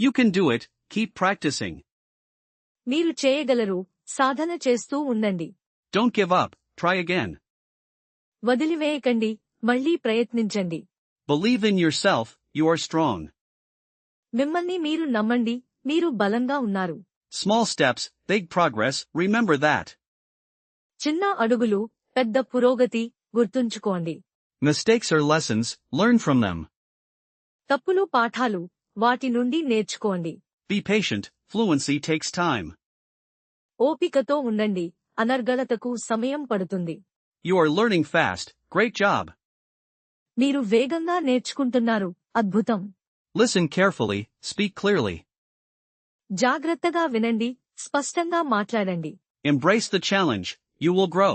You can do it, keep practicing. మీరు చేయగలరు, సాధన చేస్తూ ఉండండి. Don't give up, try again. వదిలివేయకండి, మళ్ళీ ప్రయత్నించండి. Believe in yourself, you are strong. మిమ్మల్ని మీరు నమ్మండి, మీరు బలంగా ఉన్నారు. Small steps, big progress, remember that. చిన్న అడుగులు, పెద్ద పురోగతి, గుర్తుంచుకోండి. Mistakes are lessons, learn from them. తప్పులు పాఠాలు, వాటి నుండి నేర్చుకోండి. Be patient, fluency takes time. ఓపికతో ఉండండి, అనర్గళతకు సమయం పడుతుంది. You are learning fast, great job. మీరు వేగంగా నేర్చుకుంటున్నారు, అద్భుతం. Listen carefully, speak clearly. జాగ్రత్తగా వినండి, స్పష్టంగా మాట్లాడండి. Embrace the challenge, you will grow.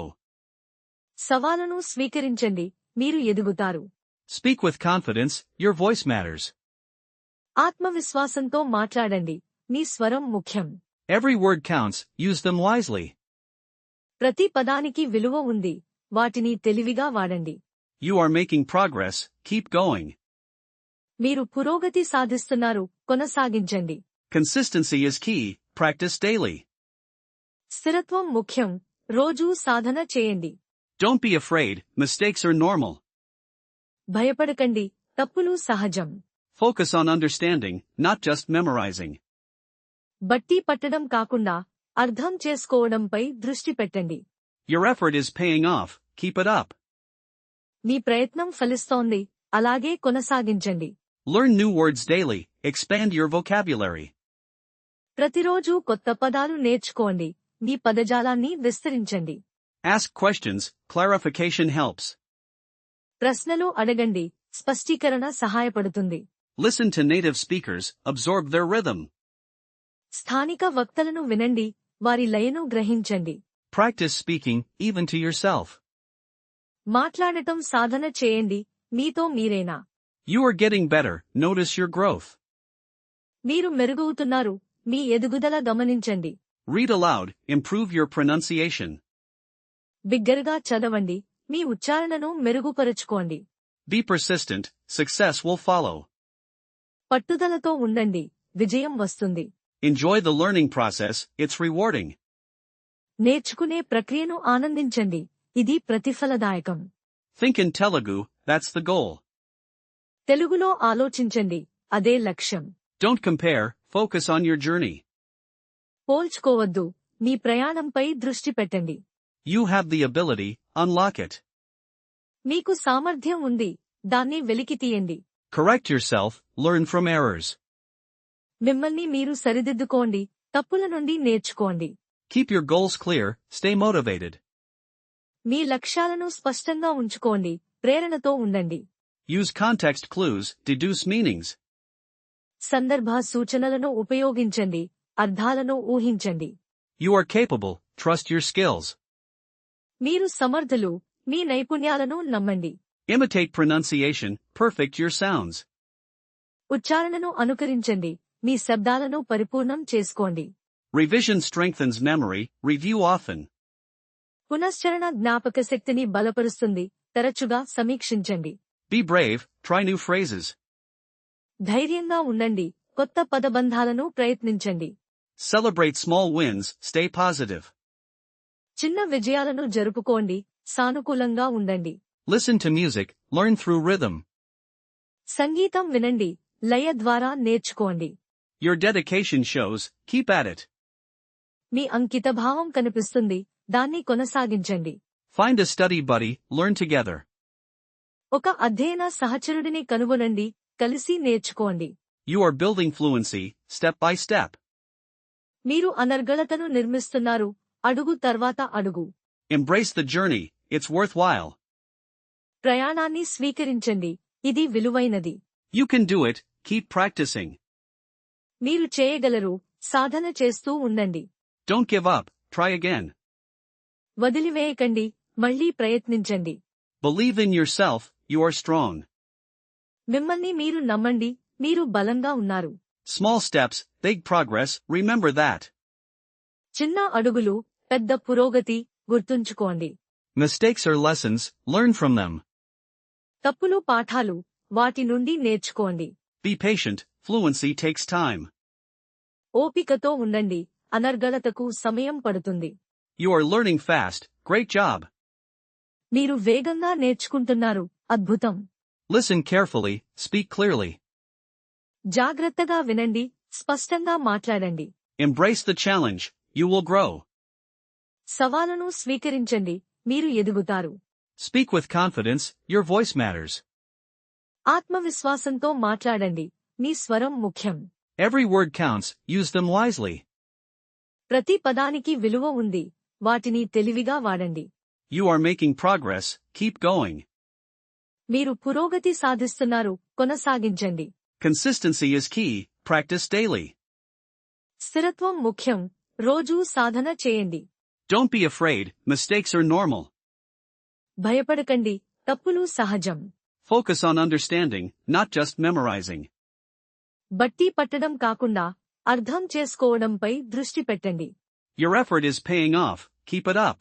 సవాలును స్వీకరించండి, మీరు ఎదుగుతారు. Speak with confidence, your voice matters. ఆత్మవిశ్వాసంతో మాట్లాడండి, మీ స్వరం ముఖ్యం. Every word counts, use them wisely. ప్రతి పదానికి విలువ ఉంది, వాటిని తెలివిగా వాడండి. You are making progress, keep going. మీరు పురోగతి సాధిస్తున్నారు, కొనసాగించండి. Consistency is key, practice daily. స్థిరత్వం ముఖ్యం, రోజూ సాధన చేయండి. Don't be afraid, mistakes are normal. భయపడకండి, తప్పులు సహజం. Focus on understanding, not just memorizing. బట్టి పట్టడం కాకుండా, అర్థం చేసుకోవడంపై దృష్టి పెట్టండి. Your effort is paying off, keep it up. మీ ప్రయత్నం ఫలిస్తోంది, అలాగే కొనసాగించండి. Learn new words daily, expand your vocabulary. ప్రతిరోజూ కొత్త పదాలు నేర్చుకోండి, మీ పదజాలాన్ని విస్తరించండి. Ask questions, clarification helps. ప్రశ్నలు అడగండి, స్పష్టీకరణ సహాయపడుతుంది. Listen to native speakers, absorb their rhythm. స్థానిక వక్తలను వినండి, వారి లయను గ్రహించండి. Practice speaking, even to yourself. మాట్లాడటం సాధన చేయండి, మీతో మీరేనా. You are getting better, notice your growth. మీరు మెరుగవుతున్నారు, మీ ఎదుగుదల గమనించండి. Read aloud, improve your pronunciation. బిగ్గరగా చదవండి, మీ ఉచ్చారణను మెరుగుపరుచుకోండి. Be persistent, success will follow. పట్టుదలతో ఉండండి, విజయం వస్తుంది. Enjoy the learning process, it's rewarding. నేర్చుకునే ప్రక్రియను ఆనందించండి, ఇది ప్రతిఫలదాయకం. Think in Telugu, that's the goal. తెలుగులో ఆలోచించండి, అదే లక్ష్యం. Don't compare, focus on your journey. పోల్చుకోవద్దు, మీ ప్రయాణంపై దృష్టి పెట్టండి. You have the ability, unlock it. మీకు సామర్థ్యం ఉంది, దాన్ని వెలికితీయండి. Correct yourself, learn from errors. మిమ్మల్ని మీరు సరిదిద్దుకోండి, తప్పుల నుండి నేర్చుకోండి. Keep your goals clear, stay motivated. మీ లక్ష్యాలను స్పష్టంగా ఉంచుకోండి, ప్రేరణతో ఉండండి. Use context clues, deduce meanings. సందర్భ సూచనలను ఉపయోగించండి, అర్థాలను ఊహించండి. You are capable, trust your skills. మీరు సమర్థులు, మీ నైపుణ్యాలను నమ్మండి. Imitate pronunciation, perfect your sounds. ఉచ్చారణను అనుకరించండి, మీ శబ్దాలను పరిపూర్ణం చేసుకోండి. Revision strengthens memory, review often. పునశ్చరణ జ్ఞాపకశక్తిని బలపరుస్తుంది, తరచుగా సమీక్షించండి. Be brave, try new phrases. ధైర్యంగా ఉండండి, కొత్త పదబంధాలను ప్రయత్నించండి. Celebrate small wins, stay positive. చిన్న విజయాలను జరుపుకోండి, సానుకూలంగా ఉండండి. Listen to music, learn through rhythm. సంగీతం వినండి, లయ ద్వారా నేర్చుకోండి. Your dedication shows, keep at it. మీ అంకితభావం కనిపిస్తుంది, దాన్ని కొనసాగించండి. Find a study buddy, learn together. ఒక అధ్యయన సహచరుడిని కనుగొనండి, కలిసి నేర్చుకోండి. You are building fluency, step by step. మీరు అనర్గళతను నిర్మిస్తున్నారు, అడుగు తర్వాత అడుగు. Embrace the journey, it's worthwhile. ప్రయాణాన్ని స్వీకరించండి, ఇది విలువైనది. You can do it, keep practicing. మీరు చేయగలరు, సాధన చేస్తూ ఉండండి. Don't give up, try again. వదిలివేయకండి, మళ్ళీ ప్రయత్నించండి. Believe in yourself, you are strong. మిమ్మల్ని మీరు నమ్మండి, మీరు బలంగా ఉన్నారు. Small steps, big progress, remember that. చిన్న అడుగులు, పెద్ద పురోగతి, గుర్తుంచుకోండి. Mistakes are lessons, learn from them. తప్పులు పాఠాలు, వాటి నుండి నేర్చుకోండి. Be patient, fluency takes time. ఓపికతో ఉండండి, అనర్గళతకు సమయం పడుతుంది. You are learning fast, great job. మీరు వేగంగా నేర్చుకుంటున్నారు, అద్భుతం. Listen carefully, speak clearly. జాగ్రత్తగా వినండి, స్పష్టంగా మాట్లాడండి. Embrace the challenge, you will grow. సవాలును స్వీకరించండి, మీరు ఎదుగుతారు. Speak with confidence, your voice matters. ఆత్మవిశ్వాసంతో మాట్లాడండి, మీ స్వరం ముఖ్యం. Every word counts, use them wisely. ప్రతి పదానికి విలువ ఉంది, వాటిని తెలివిగా వాడండి. You are making progress, keep going. మీరు పురోగతి సాధిస్తున్నారు, కొనసాగించండి. Consistency is key, practice daily. స్థిరత్వం ముఖ్యం, రోజూ సాధన చేయండి. Don't be afraid, mistakes are normal. భయపడకండి, తప్పులు సహజం. Focus on understanding, not just memorizing. బట్టి పట్టడం కాకుండా, అర్థం చేసుకోవడంపై దృష్టి పెట్టండి. Your effort is paying off, keep it up.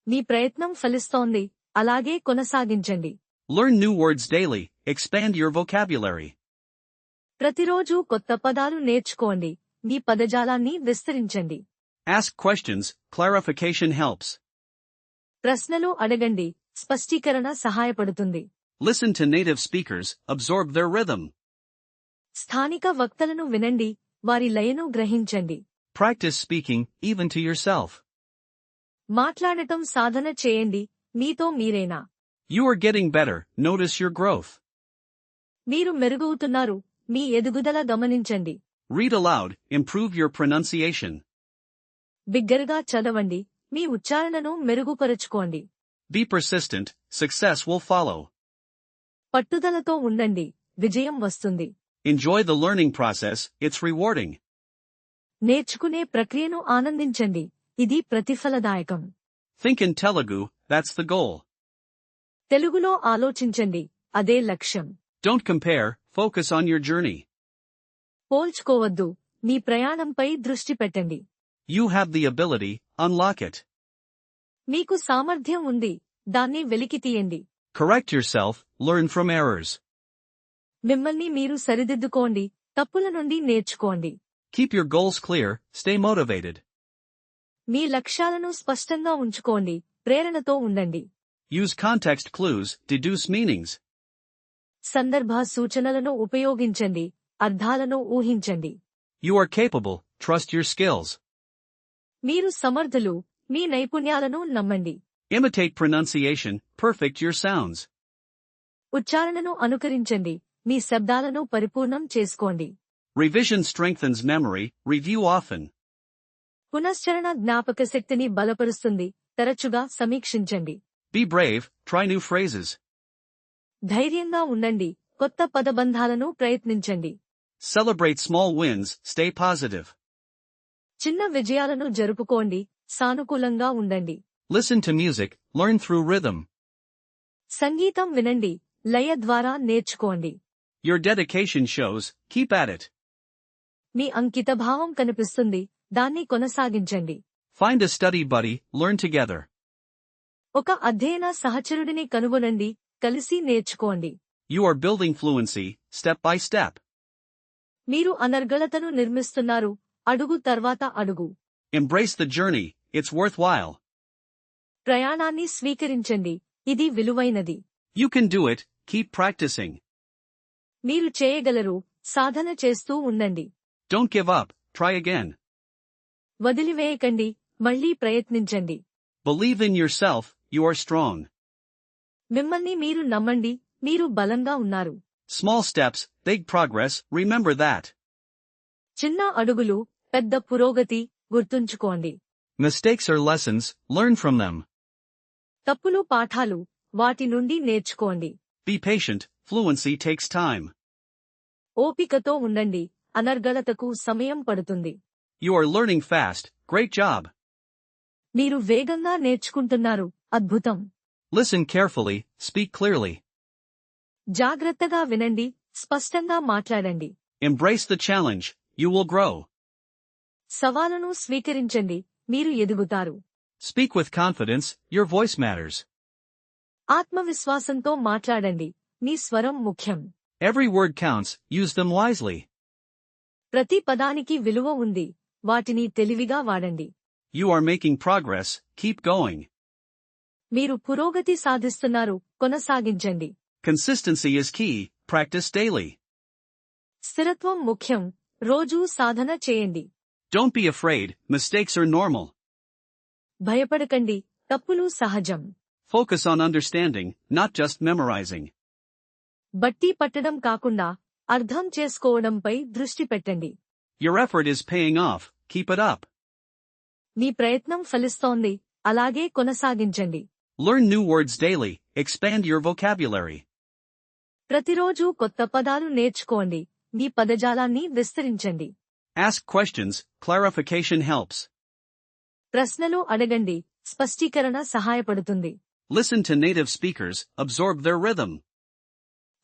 మీ ప్రయత్నం ఫలిస్తోంది, అలాగే కొనసాగించండి. Learn new words daily, expand your vocabulary. ప్రతిరోజూ కొత్త పదాలు నేర్చుకోండి, మీ పదజాలాన్ని విస్తరించండి. Ask questions, clarification helps. ప్రశ్నలు అడగండి, స్పష్టీకరణ సహాయపడుతుంది. Listen to native speakers, absorb their rhythm. స్థానిక వక్తలను వినండి, వారి లయను గ్రహించండి. Practice speaking, even to yourself. మాట్లాడటం సాధన చేయండి, మీతో మీరేనా. You are getting better, notice your growth. మీరు మెరుగవుతున్నారు, మీ ఎదుగుదల గమనించండి. Read aloud, improve your pronunciation. బిగ్గరగా చదవండి, మీ ఉచ్చారణను మెరుగుపరుచుకోండి. Be persistent, success will follow. పట్టుదలతో ఉండండి, విజయం వస్తుంది. Enjoy the learning process, it's rewarding. నేర్చుకునే ప్రక్రియను ఆనందించండి, ఇది ప్రతిఫలదాయకం. Think in Telugu, that's the goal. తెలుగులో ఆలోచించండి, అదే లక్ష్యం. Don't compare, focus on your journey. పోల్చుకోవద్దు, మీ ప్రయాణంపై దృష్టి పెట్టండి. You have the ability, unlock it. మీకు సామర్థ్యం ఉంది, దాన్ని వెలికితీయండి. Correct yourself, learn from errors. మిమ్మల్ని మీరు సరిదిద్దుకోండి, తప్పుల నుండి నేర్చుకోండి. Keep your goals clear, stay motivated. మీ లక్ష్యాలను స్పష్టంగా ఉంచుకోండి, ప్రేరణతో ఉండండి. Use context clues, deduce meanings. సందర్భ సూచనలను ఉపయోగించండి, అర్థాలను ఊహించండి. You are capable, trust your skills. మీరు సమర్థులు, మీ నైపుణ్యాలను నమ్మండి. Imitate pronunciation, perfect your sounds. ఉచ్చారణను అనుకరించండి, మీ శబ్దాలను పరిపూర్ణం చేసుకోండి. Revision strengthens memory, review often. పునశ్చరణ జ్ఞాపకశక్తిని బలపరుస్తుంది, తరచుగా సమీక్షించండి. Be brave, try new phrases. ధైర్యంగా ఉండండి, కొత్త పదబంధాలను ప్రయత్నించండి. Celebrate small wins, stay positive. చిన్న విజయాలను జరుపుకోండి, సానుకూలంగా ఉండండి. Listen to music, learn through rhythm. సంగీతం వినండి, లయ ద్వారా నేర్చుకోండి. Your dedication shows, keep at it. మీ అంకితభావం కనిపిస్తుంది, దాన్ని కొనసాగించండి. Find a study buddy, learn together. ఒక అధ్యయన సహచరుడిని కనుగొనండి, కలిసి నేర్చుకోండి. You are building fluency, step by step. మీరు అనర్గళతను నిర్మిస్తున్నారు, అడుగు తర్వాత అడుగు. Embrace the journey, it's worthwhile. ప్రయాణాన్ని స్వీకరించండి, ఇది విలువైనది. You can do it, keep practicing. మీరు చేయగలరు, సాధన చేస్తూ ఉండండి. Don't give up, try again. వదిలివేయకండి, మళ్లీ ప్రయత్నించండి. Believe in yourself, you are strong. మిమ్మల్ని మీరు నమ్మండి, మీరు బలంగా ఉన్నారు. Small steps, big progress, remember that. చిన్న అడుగులు, పెద్ద పురోగతి, గుర్తుంచుకోండి. Mistakes are lessons, learn from them. తప్పులు పాఠాలు, వాటి నుండి నేర్చుకోండి. Be patient, fluency takes time. ఓపికతో ఉండండి, అనర్గళతకు సమయం పడుతుంది. You are learning fast, great job. మీరు వేగంగా నేర్చుకుంటున్నారు, అద్భుతం. Listen carefully, speak clearly. జాగ్రత్తగా వినండి, స్పష్టంగా మాట్లాడండి. Embrace the challenge, you will grow. సవాలును స్వీకరించండి, మీరు ఎదుగుతారు. Speak with confidence, your voice matters. ఆత్మవిశ్వాసంతో మాట్లాడండి, మీ స్వరం ముఖ్యం. Every word counts, use them wisely. ప్రతి పదానికి విలువ ఉంది, వాటిని తెలివిగా వాడండి. You are making progress, keep going. మీరు పురోగతి సాధిస్తున్నారు, కొనసాగించండి. Consistency is key, practice daily. స్థిరత్వం ముఖ్యం, రోజూ సాధన చేయండి. Don't be afraid, mistakes are normal. భయపడకండి, తప్పులు సహజం. Focus on understanding, not just memorizing. బట్టి పట్టడం కాకుండా అర్థం చేసుకోవడంపై దృష్టి పెట్టండి. Your effort is paying off, keep it up. మీ ప్రయత్నం ఫలిస్తోంది, అలాగే కొనసాగించండి. Learn new words daily, expand your vocabulary. ప్రతిరోజూ కొత్త పదాలు నేర్చుకోండి, మీ పదజాలాన్ని విస్తరించండి. Ask questions, clarification helps. ప్రశ్నలు అడగండి, స్పష్టీకరణ సహాయపడుతుంది. Listen to native speakers, absorb their rhythm.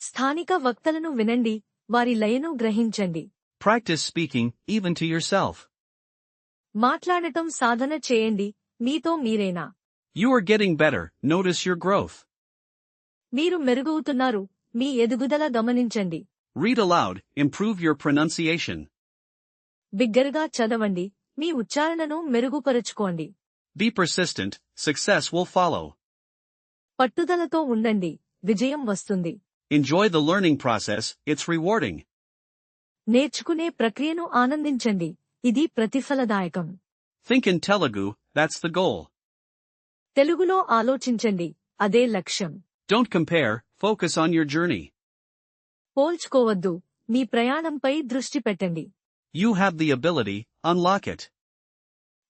స్థానిక వక్తలను వినండి, వారి లయను గ్రహించండి. Practice speaking, even to yourself. మాట్లాడటం సాధన చేయండి, మీతో మీరేనా. You are getting better, notice your growth. మీరు మెరుగవుతున్నారు, మీ ఎదుగుదల గమనించండి. Read aloud, improve your pronunciation. బిగ్గరగా చదవండి, మీ ఉచ్చారణను మెరుగుపరుచుకోండి. Be persistent, success will follow. పట్టుదలతో ఉండండి, విజయం వస్తుంది. Enjoy the learning process, it's rewarding. నేర్చుకునే ప్రక్రియను ఆనందించండి, ఇది ప్రతిఫలదాయకం. Think in Telugu, that's the goal. తెలుగులో ఆలోచించండి, అదే లక్ష్యం. Don't compare, focus on your journey. పోల్చుకోవద్దు, మీ ప్రయాణంపై దృష్టి పెట్టండి. You have the ability, unlock it.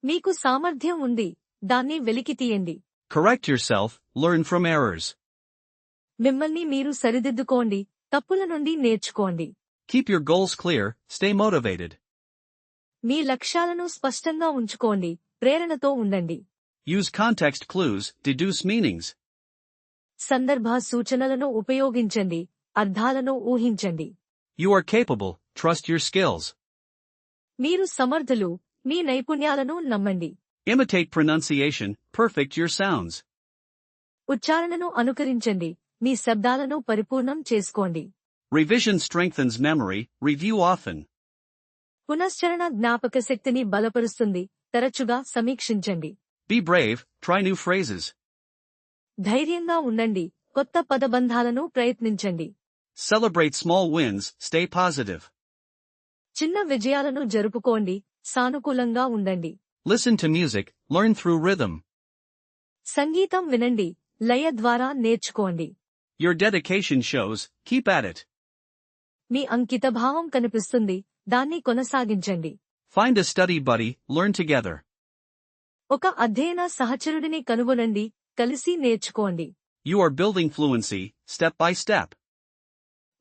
మీకు సామర్థ్యం ఉంది, దాన్ని వెలికితీయండి. Correct yourself, learn from errors. మిమ్మల్ని మీరు సరిదిద్దుకోండి, తప్పుల నుండి నేర్చుకోండి. Keep your goals clear, stay motivated. మీ లక్ష్యాలను స్పష్టంగా ఉంచుకోండి, ప్రేరణతో ఉండండి. Use context clues, deduce meanings. సందర్భ సూచనలను ఉపయోగించండి, అర్థాలను ఊహించండి. You are capable, trust your skills. మీరు సమర్థులు, మీ నైపుణ్యాలను నమ్మండి. Imitate pronunciation, perfect your sounds. ఉచ్చారణను అనుకరించండి, మీ శబ్దాలను పరిపూర్ణం చేసుకోండి. Revision strengthens memory, review often. పునశ్చరణ జ్ఞాపకశక్తిని బలపరుస్తుంది, తరచుగా సమీక్షించండి. Be brave, try new phrases. ధైర్యంగా ఉండండి, కొత్త పదబంధాలను ప్రయత్నించండి. Celebrate small wins, stay positive. చిన్న విజయాలను జరుపుకోండి, సానుకూలంగా ఉండండి. Listen to music, learn through rhythm. సంగీతం వినండి, లయ ద్వారా నేర్చుకోండి. Your dedication shows, keep at it. మీ అంకితభావం కనిపిస్తుంది, దాన్ని కొనసాగించండి. Find a study buddy, learn together. ఒక అధ్యయన సహచరుడిని కనుగొనండి, కలిసి నేర్చుకోండి. You are building fluency, step by step.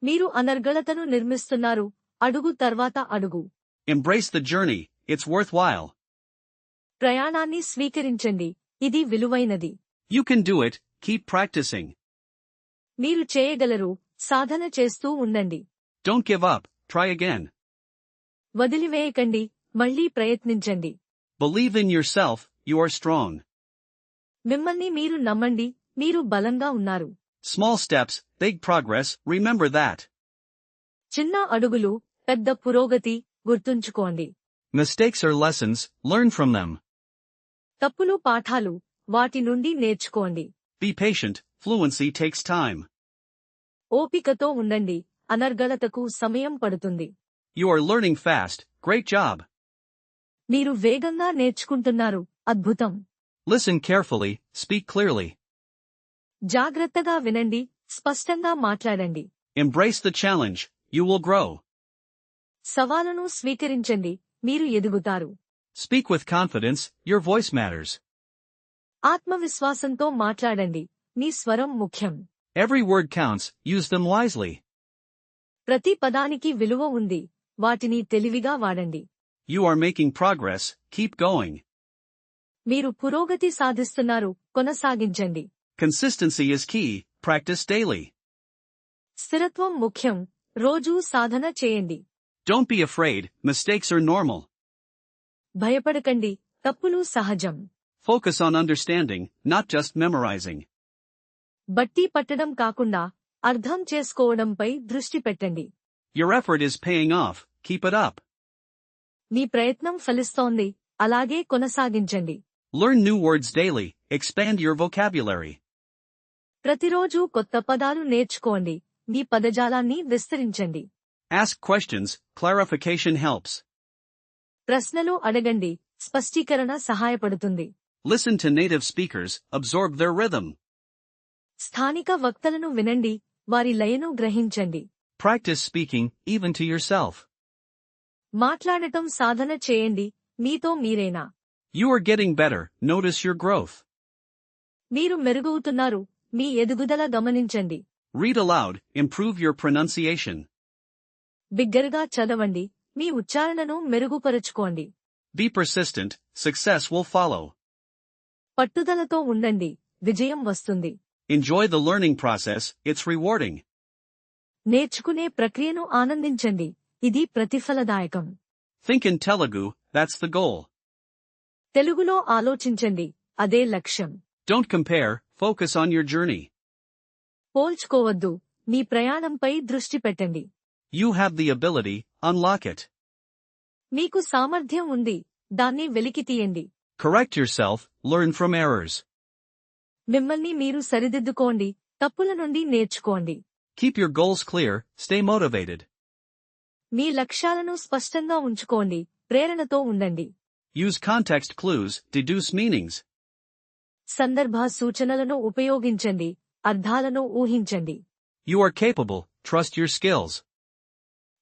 మీరు అనర్గళతను నిర్మిస్తున్నారు, అడుగు తర్వాత అడుగు. Embrace the journey, it's worthwhile. ప్రయాణాన్ని స్వీకరించండి, ఇది విలువైనది. You can do it, keep practicing. మీరు చేయగలరు, సాధన చేస్తూ ఉండండి. Don't give up, try again. వదిలివేయకండి, మళ్లీ ప్రయత్నించండి. Believe in yourself, you are strong. మిమ్మల్ని మీరు నమ్మండి, మీరు బలంగా ఉన్నారు. Small steps, big progress, remember that. చిన్న అడుగులు, పెద్ద పురోగతి, గుర్తుంచుకోండి. Mistakes are lessons, learn from them. తప్పులు పాఠాలు, వాటి నుండి నేర్చుకోండి. Be patient, fluency takes time. ఓపికతో ఉండండి, అనర్గళతకు సమయం పడుతుంది. You are learning fast, great job. మీరు వేగంగా నేర్చుకుంటున్నారు, అద్భుతం. Listen carefully, speak clearly. జాగ్రత్తగా వినండి, స్పష్టంగా మాట్లాడండి. Embrace the challenge, you will grow. సవాలును స్వీకరించండి, మీరు ఎదుగుతారు. Speak with confidence, your voice matters. ఆత్మవిశ్వాసంతో మాట్లాడండి, మీ స్వరం ముఖ్యం. Every word counts, use them wisely. ప్రతి పదానికి విలువ ఉంది, వాటిని తెలివిగా వాడండి. You are making progress, keep going. మీరు పురోగతి సాధిస్తున్నారు, కొనసాగించండి. Consistency is key, practice daily. స్థిరత్వం ముఖ్యం, రోజూ సాధన చేయండి. Don't be afraid, mistakes are normal. భయపడకండి, తప్పులు సహజం. Focus on understanding, not just memorizing. బట్టి పట్టడం కాకుండా అర్థం చేసుకోవడంపై దృష్టి పెట్టండి. Your effort is paying off, keep it up. మీ ప్రయత్నం ఫలిస్తోంది, అలాగే కొనసాగించండి. Learn new words daily, expand your vocabulary. ప్రతిరోజు కొత్త పదాలు నేర్చుకోండి, మీ పదజాలాన్ని విస్తరించండి. Ask questions, clarification helps. ప్రశ్నలు అడగండి, స్పష్టీకరణ సహాయపడుతుంది. Listen to native speakers, absorb their rhythm. స్థానిక వక్తలను వినండి, వారి లయను గ్రహించండి. Practice speaking, even to yourself. మాట్లాడటం సాధన చేయండి, మీతో మీరేనా. You are getting better, notice your growth. మీరు మెరుగవుతున్నారు, మీ ఎదుగుదల గమనించండి. Read aloud, improve your pronunciation. బిగ్గరగా చదవండి, మీ ఉచ్చారణను మెరుగుపరుచుకోండి. Be persistent, success will follow. పట్టుదలతో ఉండండి, విజయం వస్తుంది. Enjoy the learning process, it's rewarding. నేర్చుకునే ప్రక్రియను ఆనందించండి, ఇది ప్రతిఫలదాయకం. Think in Telugu, that's the goal. తెలుగులో ఆలోచించండి, అదే లక్ష్యం. Don't compare, focus on your journey. పోల్చుకోవద్దు, మీ ప్రయాణంపై దృష్టి పెట్టండి. You have the ability, unlock it. మీకు సామర్థ్యం ఉంది, దాన్ని వెలికితీయండి. Correct yourself, learn from errors. మిమ్మల్ని మీరు సరిదిద్దుకోండి, తప్పుల నుండి నేర్చుకోండి. Keep your goals clear, stay motivated. మీ లక్ష్యాలను స్పష్టంగా ఉంచుకోండి, ప్రేరణతో ఉండండి. Use context clues, deduce meanings. సందర్భ సూచనలను ఉపయోగించండి, అర్థాలను ఊహించండి. You are capable, trust your skills.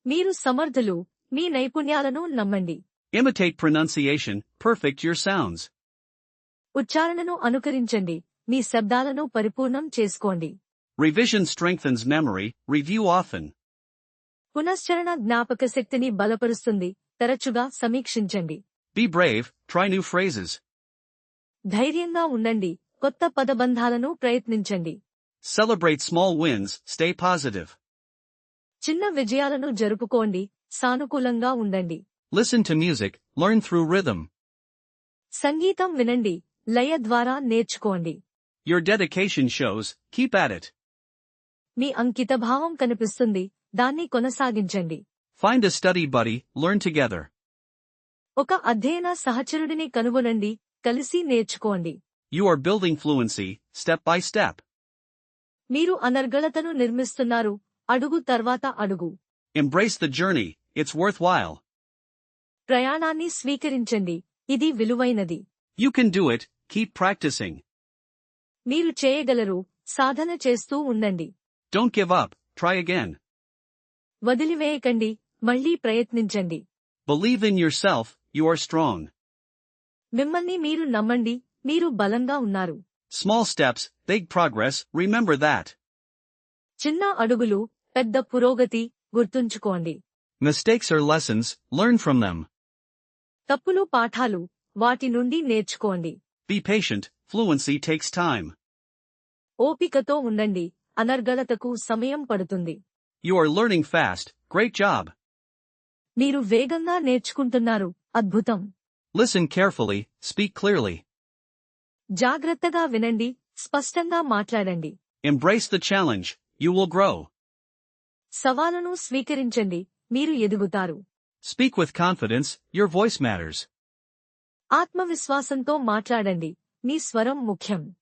మీరు సమర్థులు, మీ నైపుణ్యాలను నమ్మండి. Imitate pronunciation, perfect your sounds. ఉచ్చారణను అనుకరించండి, మీ శబ్దాలను పరిపూర్ణం చేసుకోండి. Revision strengthens memory, review often. పునశ్చరణ జ్ఞాపకశక్తిని బలపరుస్తుంది, తరచుగా సమీక్షించండి. Be brave, try new phrases. ధైర్యంగా ఉండండి, కొత్త పదబంధాలను ప్రయత్నించండి. Celebrate small wins, stay positive. చిన్న విజయాలను జరుపుకోండి, సానుకూలంగా ఉండండి. Listen to music, learn through rhythm. సంగీతం వినండి, లయ ద్వారా నేర్చుకోండి. Your dedication shows, keep at it. మీ అంకితభావం కనిపిస్తుంది, దాన్ని కొనసాగించండి. Find a study buddy, learn together. ఒక అధ్యయన సహచరుడిని కనుగొనండి, కలిసి నేర్చుకోండి. You are building fluency, step by step. మీరు అనర్గళతను నిర్మిస్తున్నారు, అడుగు తర్వాత అడుగు. Embrace the journey, it's worthwhile. ప్రయాణాన్ని స్వీకరించండి, ఇది విలువైనది. You can do it, keep practicing. మీరు చేయగలరు, సాధన చేస్తూ ఉండండి. Don't give up, try again. వదిలివేయకండి, మళ్లీ ప్రయత్నించండి. Believe in yourself, you are strong. మిమ్మల్ని మీరు నమ్మండి, మీరు బలంగా ఉన్నారు. Small steps, big progress, remember that. చిన్న అడుగులు, పెద్ద పురోగతి, గుర్తుంచుకోండి. Mistakes are lessons, learn from them. తప్పులు పాఠాలు, వాటి నుండి నేర్చుకోండి. Be patient, fluency takes time. ఓపికతో ఉండండి, అనర్గళతకు సమయం పడుతుంది. You are learning fast, great job. మీరు వేగంగా నేర్చుకుంటున్నారు, అద్భుతం. Listen carefully, speak clearly. జాగ్రత్తగా వినండి, స్పష్టంగా మాట్లాడండి. Embrace the challenge, you will grow. సవాలును స్వీకరించండి, మీరు ఎదుగుతారు. Speak with confidence, your voice matters. ఆత్మవిశ్వాసంతో మాట్లాడండి, మీ స్వరం ముఖ్యం.